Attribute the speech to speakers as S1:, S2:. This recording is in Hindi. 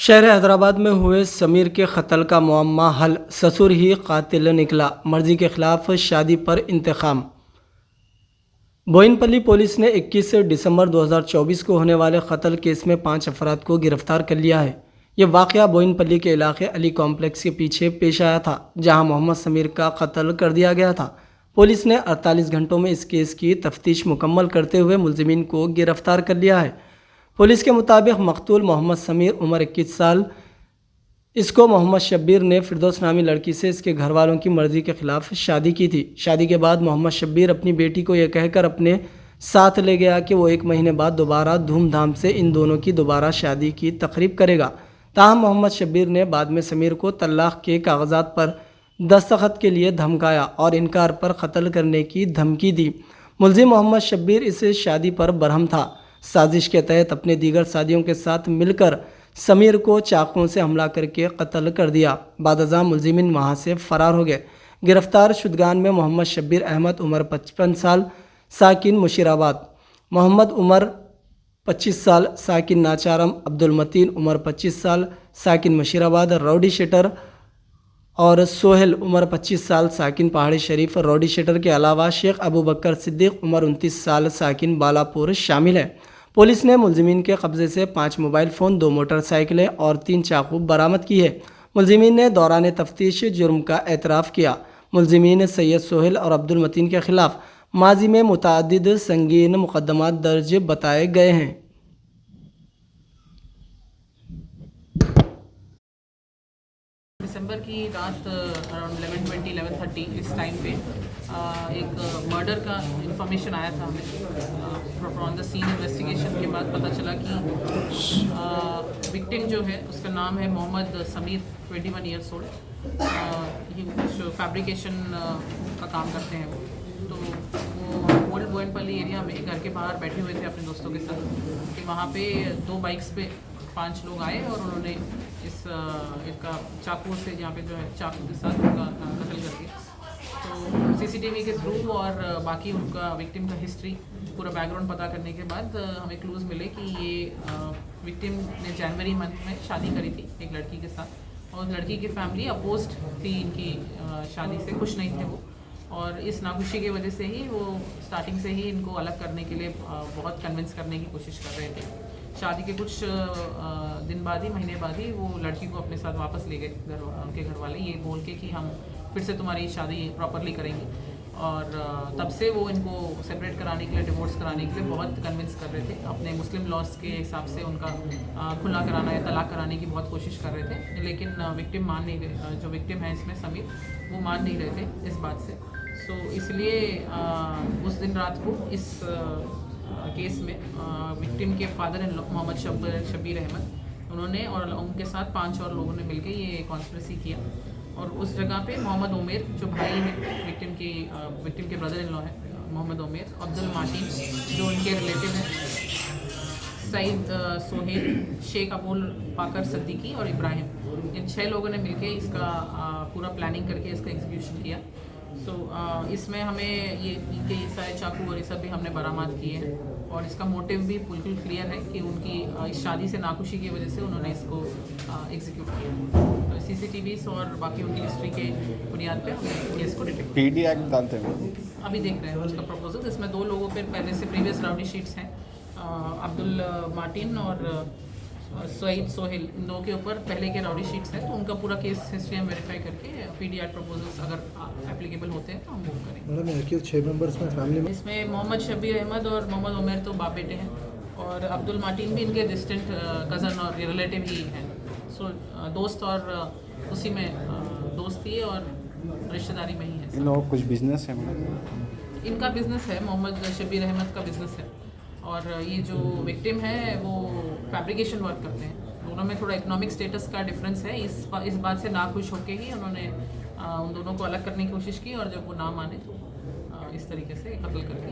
S1: शहर हैदराबाद में हुए समीर के कत्ल का मुअम्मा हल, ससुर ही कातिल निकला, मर्जी के खिलाफ शादी पर इंतकाम। बोयिनपल्ली पुलिस ने 21 दिसंबर 2024 को होने वाले कत्ल केस में 5 अफराद को गिरफ्तार कर लिया है। ये वाक़या बोयिनपल्ली के इलाके अली कॉम्प्लेक्स के पीछे पेश आया था, जहां मोहम्मद समीर का कत्ल कर दिया गया था। पुलिस ने 48 घंटों में इस केस की तफ्तीश मुकम्मल करते हुए मुलजिमीन को गिरफ्तार कर लिया है। पुलिस के मुताबिक मकतूल मोहम्मद समीर उम्र 21 साल, इसको मोहम्मद शब्बीर ने फिरदौस नामी लड़की से इसके घर वालों की मर्ज़ी के ख़िलाफ़ शादी की थी। शादी के बाद मोहम्मद शब्बीर अपनी बेटी को यह कहकर अपने साथ ले गया कि वो 1 महीने बाद दोबारा धूमधाम से इन दोनों की दोबारा शादी की तकरीब करेगा। ताहम मोहम्मद शब्बीर ने बाद में समीर को तलाक़ के कागजात पर दस्तखत के लिए धमकाया और इनकार पर कत्ल करने की धमकी दी। मुलजिम मोहम्मद शब्बीर इस शादी पर बरहम था। साजिश के तहत अपने दीगर साथियों के साथ मिलकर समीर को चाकुओं से हमला करके कत्ल कर दिया। बादअज़ां मुलजिमिन वहाँ से फ़रार हो गए। गिरफ्तार शुदगान में मोहम्मद शब्बीर अहमद उम्र 55 साल, साकिन मुशीराबाद, मोहम्मद उमर 25 साल, साकिन नाचारम, अब्दुल मतीन उम्र 25 साल, साकिन मुशीराबाद रौडी शेटर और सोहेल उम्र 25 साल, साकिन पहाड़ी शरीफ रौडी शेटर के अलावा शेख अबू बकर सिद्दीक उम्र 29 साल, साकिन बालापुर शामिल है। पुलिस ने मुलजिमीन के कब्ज़े से 5 मोबाइल फ़ोन, 2 मोटरसाइकिलें और 3 चाकू बरामद की है। मुलजिमीन ने दौरान तफ्तीश जुर्म का एतराफ़ किया। मुलजिमीन सैयद सोहेल और अब्दुल मतीन के ख़िलाफ़ माजी में मुतअद्दिद संगीन मुकदमात दर्ज बताए गए हैं।
S2: दिसंबर की रात अराउंड 11:30 इस टाइम पे एक मर्डर का इंफॉर्मेशन आया था हमें। फ्रॉम द सीन इन्वेस्टिगेशन के बाद पता चला कि विक्टिम जो है उसका नाम है मोहम्मद समीर, 21 ईयर्स ओल्ड। ये कुछ फैब्रिकेशन का काम करते हैं वो। तो वो ओल्ड बोयिनपल्ली एरिया में घर के बाहर बैठे हुए थे अपने दोस्तों के साथ कि वहाँ पे 2 बाइक्स पे 5 लोग आए और उन्होंने इसका चाकू से यहाँ पे जो है चाकू के साथ उनका कत्ल कर दिया। तो सीसीटीवी के थ्रू और बाकी उनका विक्टिम का हिस्ट्री पूरा बैकग्राउंड पता करने के बाद हमें क्लूज़ मिले कि ये विक्टिम ने जनवरी मंथ में शादी करी थी एक लड़की के साथ और लड़की की फैमिली अपोज्ड थी इनकी शादी से, खुश नहीं थे वो। और इस नाखुशी की वजह से ही वो स्टार्टिंग से ही इनको अलग करने के लिए बहुत कन्विंस करने की कोशिश कर रहे थे। शादी के कुछ दिन बाद ही, महीने बाद ही वो लड़की को अपने साथ वापस ले गए उनके घर वाले, ये बोल के कि हम फिर से तुम्हारी शादी प्रॉपरली करेंगे। और तब से वो इनको सेपरेट कराने के लिए, डिवोर्स कराने के लिए बहुत कन्विंस कर रहे थे। अपने मुस्लिम लॉज के हिसाब से उनका खुला कराना या तलाक कराने की बहुत कोशिश कर रहे थे, लेकिन विक्टिम मान नहीं रहे। जो विक्टिम है इसमें समीर, वो मान नहीं रहे थे इस बात से। सो इसलिए उस दिन रात को इस केस में विक्टिम के father in law Mohammad Shabbir Ahmad, उन्होंने और उनके साथ 5 और लोगों ने मिलकर ये कॉन्स्पिरेसी किया। और उस जगह पे मोहम्मद उमेर जो भाई है विक्टिम के ब्रदर इन लॉ है मोहम्मद उमेर, अब्दुल माटीन जो उनके रिलेटिव हैं, सईद सोहेल, शेख अबुल पाकर सिद्दीकी और इब्राहिम, इन 6 लोगों ने मिलकर इसका पूरा प्लानिंग करके इसका एग्जीक्यूशन किया। सो इसमें हमें ये इनके सारे चाकू और ये सब भी हमने बरामद किए हैं और इसका मोटिव भी बिल्कुल क्लियर है कि उनकी इस शादी से नाखुशी की वजह से उन्होंने इसको एग्जीक्यूट किया। तो सीसीटीवीज और बाकी उनकी हिस्ट्री के बुनियाद पे हम केस को डिटेक्ट
S3: पीडी एक्ट डालते हैं
S2: अभी देख रहे हैं उसका प्रपोजल। इसमें 2 लोगों पर पहले से प्रीवियस राउडी शीट्स हैं, अब्दुल माटीन और सईद सोहेल, इन 2 के ऊपर पहले के राउडी शीट्स हैं। तो उनका पूरा केस हिस्ट्री हम वेरीफाई करके पीडी एक्ट प्रपोजल्स अगर एप्लीकेबल होते हैं तो हम मूव करेंगे।
S4: मैडम 6 मेंबर्स में फैमिली में
S2: इसमें मोहम्मद शब्बीर अहमद और मोहम्मद उमेर तो बाप बेटे हैं और अब्दुल माटीन भी इनके डिस्टेंट कज़न और रिलेटिव ही हैं। सो दोस्त और उसी में दोस्ती और रिश्तेदारी में ही है।
S3: इन लोगों कुछ बिजनेस है मैडम?
S2: इनका बिजनेस है, मोहम्मद शब्बीर अहमद का बिजनेस है और ये जो विक्टिम है वो फैब्रिकेशन वर्क करते हैं। दोनों में थोड़ा इकोनॉमिक स्टेटस का डिफरेंस है। इस बात से नाखुश होके ही उन्होंने उन दोनों को अलग करने की कोशिश की और जब वो ना माने तो इस तरीके से कत्ल करके